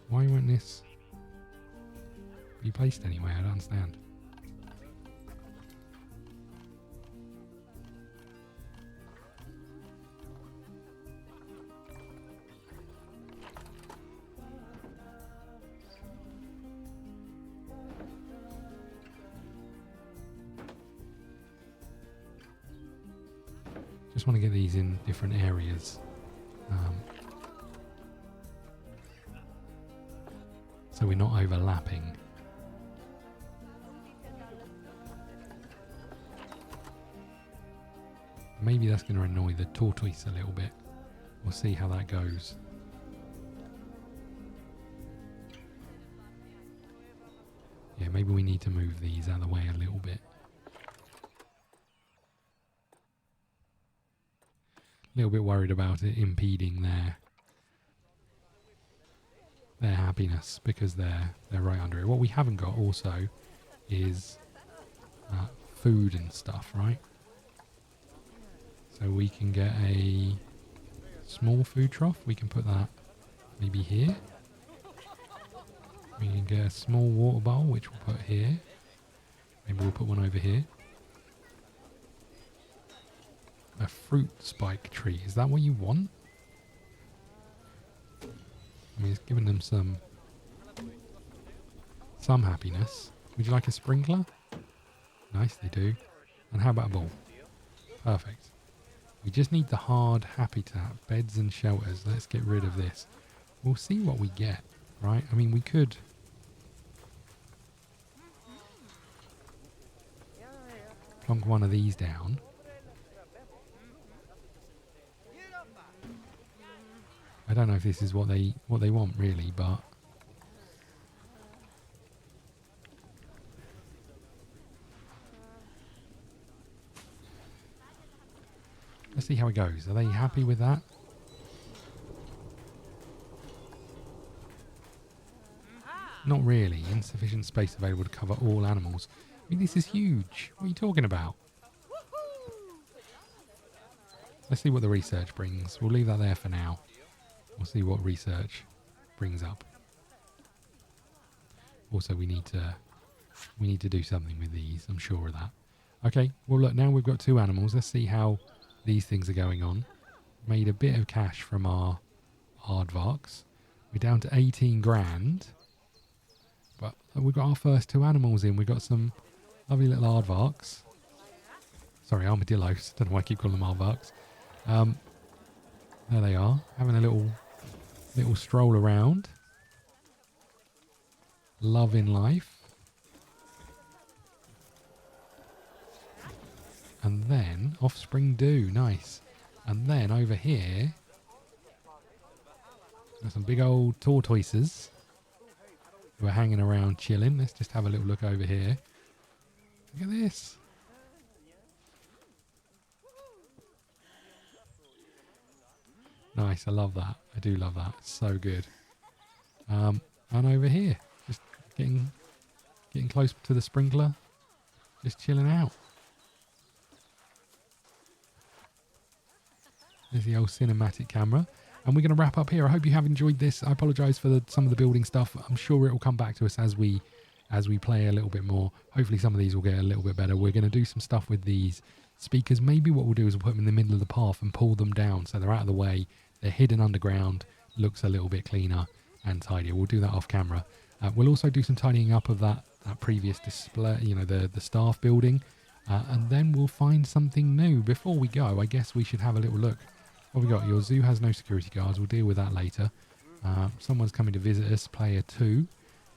Why won't this be placed anywhere? I don't understand. Just want to get these in different areas. So we're not overlapping. Maybe that's going to annoy the tortoise a little bit. We'll see how that goes. Yeah, maybe we need to move these out of the way a little bit. A little bit worried about it impeding their happiness because they're right under it. What we haven't got also is food and stuff, right? So we can get a small food trough. We can put that maybe here. We can get a small water bowl, which we'll put here. Maybe we'll put one over here. A fruit spike tree. Is that what you want? I mean, it's giving them some happiness. Would you like a sprinkler? Nice, they do. And how about a ball? Perfect. We just need the hard habitat, beds and shelters. Let's get rid of this. We'll see what we get, right? I mean, we could... plonk one of these down. I don't know if this is what they want really, but let's see how it goes. Are they happy with that? Not really. Insufficient space available to cover all animals. I mean, this is huge. What are you talking about? Let's see what the research brings. We'll leave that there for now. We'll see what research brings up. Also, we need to do something with these. I'm sure of that. Okay. Well, look. Now we've got 2 animals. Let's see how these things are going on. Made a bit of cash from our aardvarks. We're down to 18 grand. But we've got our first 2 animals in. We've got some lovely little aardvarks. Sorry, armadillos. Don't know why I keep calling them aardvarks. There they are, having a little stroll around. Loving life. And then, offspring do, nice. And then over here, got some big old tortoises who are hanging around chilling. Let's just have a little look over here. Look at this. Nice, I love that. I do love that. It's so good. And over here, just getting close to the sprinkler, just chilling out. There's the old cinematic camera. And we're going to wrap up here. I hope you have enjoyed this. I apologise for some of the building stuff. I'm sure it will come back to us as we play a little bit more. Hopefully some of these will get a little bit better. We're going to do some stuff with these speakers. Maybe what we'll do is we'll put them in the middle of the path and pull them down so they're out of the way. They're hidden underground. Looks a little bit cleaner and tidier. We'll do that off camera. We'll also do some tidying up of that previous display, you know, the staff building. And then we'll find something new. Before we go, I guess we should have a little look. What we got? Your zoo has no security guards. We'll deal with that later. Someone's coming to visit us. Player 2.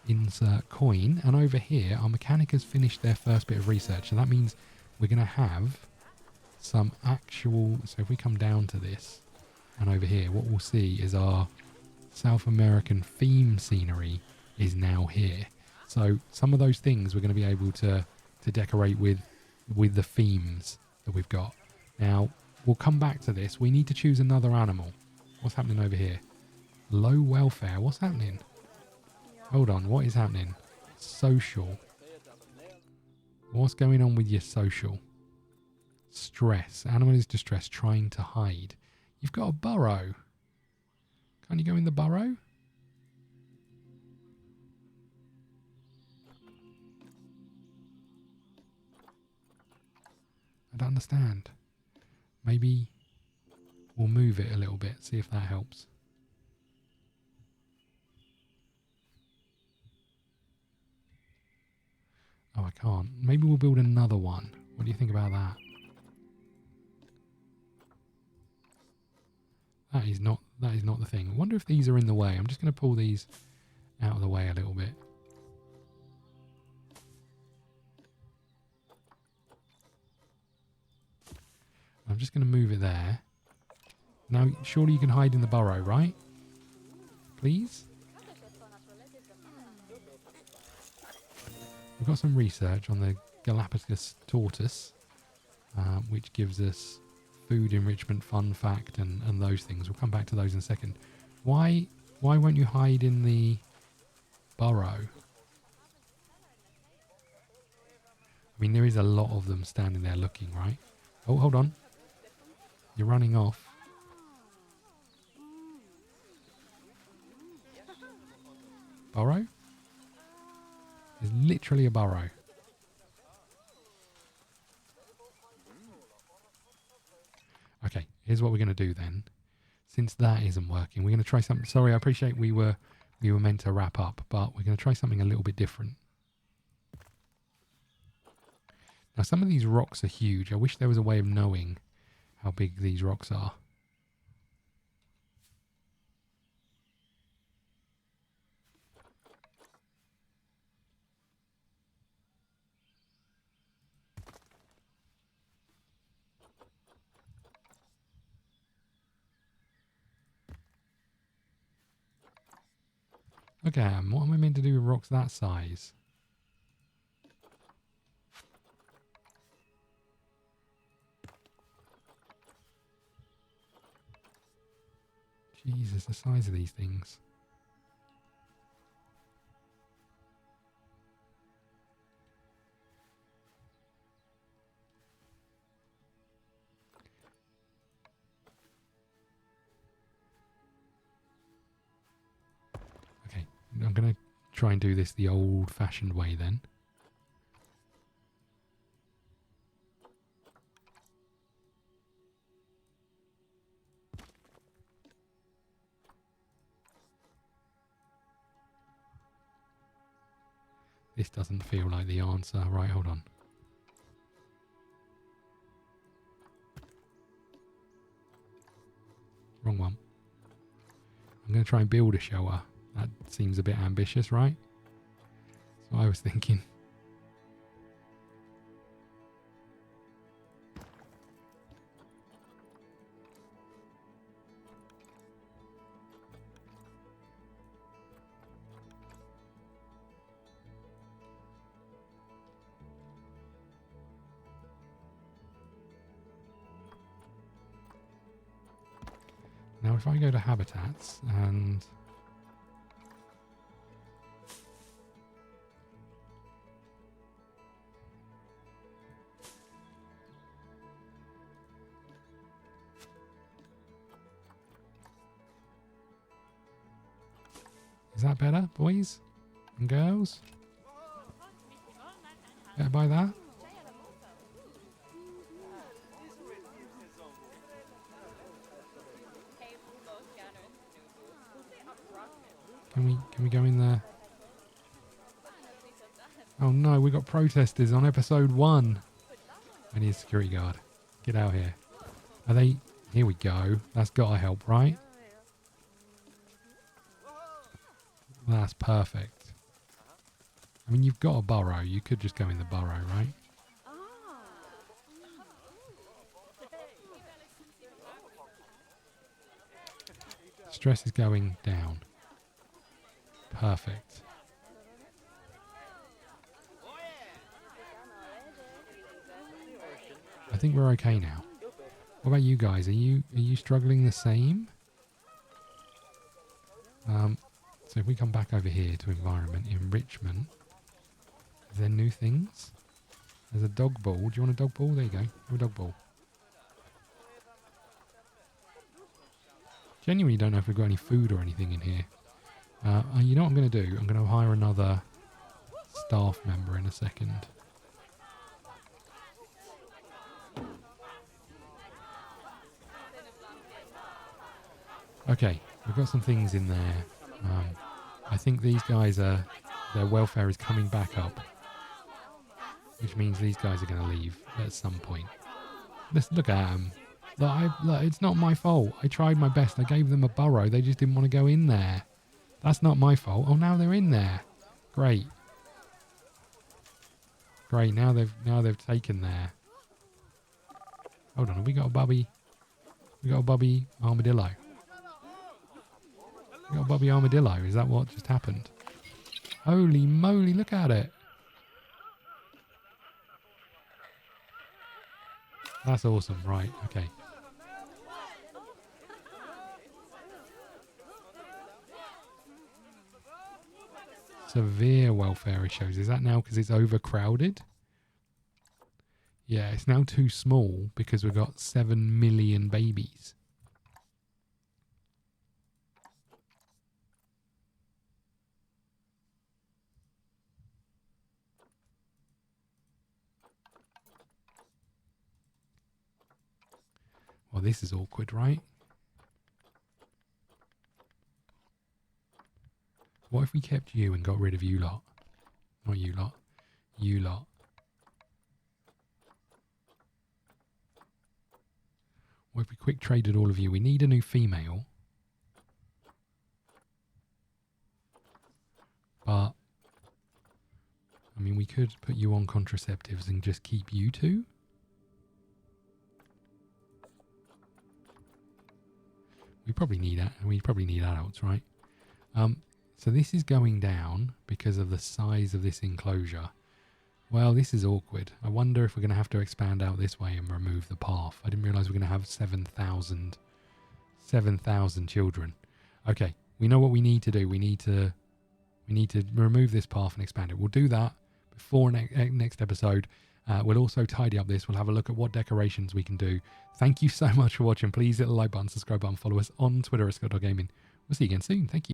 Insert coin. And over here, our mechanic has finished their first bit of research. So that means we're going to have some actual... So if we come down to this, and over here, what we'll see is our South American theme scenery is now here. So some of those things we're going to be able to decorate with the themes that we've got. Now, we'll come back to this. We need to choose another animal. What's happening over here? Low welfare. What's happening? Hold on. What is happening? Social. What's going on with your social? Stress. Animal is distressed, trying to hide. You've got a burrow. Can't you go in the burrow? I don't understand. Maybe we'll move it a little bit, see if that helps. Oh, I can't. Maybe we'll build another one. What do you think about that? That is not the thing. I wonder if these are in the way. I'm just going to pull these out of the way a little bit. I'm just going to move it there. Now, surely you can hide in the burrow, right? Please? We've got some research on the Galapagos tortoise, which gives us food enrichment, fun fact, and those things. We'll come back to those in a second. Why won't you hide in the burrow? I mean, there is a lot of them standing there looking, right? Oh, hold on. You're running off. Burrow? There's literally a burrow. Okay, here's what we're going to do then. Since that isn't working, we're going to try something. Sorry, I appreciate we were meant to wrap up, but we're going to try something a little bit different. Now, some of these rocks are huge. I wish there was a way of knowing how big these rocks are. Okay, what am I meant to do with rocks that size? Jesus, the size of these things. Okay, I'm going to try and do this the old-fashioned way then. This doesn't feel like the answer. Right, hold on. Wrong one. I'm going to try and build a shower. That seems a bit ambitious, right? That's what I was thinking. Now, if I go to habitats and is that better, boys and girls? Better by that? Can we go in there? Oh no, we got protesters on episode 1. I need a security guard. Get out here. Are they... Here we go. That's got to help, right? That's perfect. I mean, you've got a burrow. You could just go in the burrow, right? Stress is going down. Perfect. I think we're okay now. What about you guys? Are you struggling the same? So if we come back over here to environment, enrichment, is there new things? There's a dog ball. Do you want a dog ball? There you go. Have a dog ball. Genuinely don't know if we've got any food or anything in here. You know what I'm going to do? I'm going to hire another staff member in a second. Okay, we've got some things in there. I think these guys their welfare is coming back up. Which means these guys are going to leave at some point. Let's look at them. Look, it's not my fault. I tried my best. I gave them a burrow. They just didn't want to go in there. That's not my fault. Oh, now they're in there. Great. Great. Now they've taken there. Hold on. Have we got a bubby? We got a bubby armadillo. We got a bubby armadillo. Is that what just happened? Holy moly! Look at it. That's awesome. Right. Okay. Severe welfare issues. Is that now because it's overcrowded? Yeah, it's now too small because we've got 7 million babies. Well, this is awkward, right? What if we kept you and got rid of you lot? Not you lot. You lot. What if we quick traded all of you? We need a new female. But, I mean, we could put you on contraceptives and just keep you two. We probably need adults, right? So this is going down because of the size of this enclosure. Well, this is awkward. I wonder if we're going to have to expand out this way and remove the path. I didn't realize we're going to have 7,000 children. Okay, we know what we need to do. We need to remove this path and expand it. We'll do that before next episode. We'll also tidy up this. We'll have a look at what decorations we can do. Thank you so much for watching. Please hit the like button, subscribe button, follow us on Twitter at ScottDogGaming. We'll see you again soon. Thank you.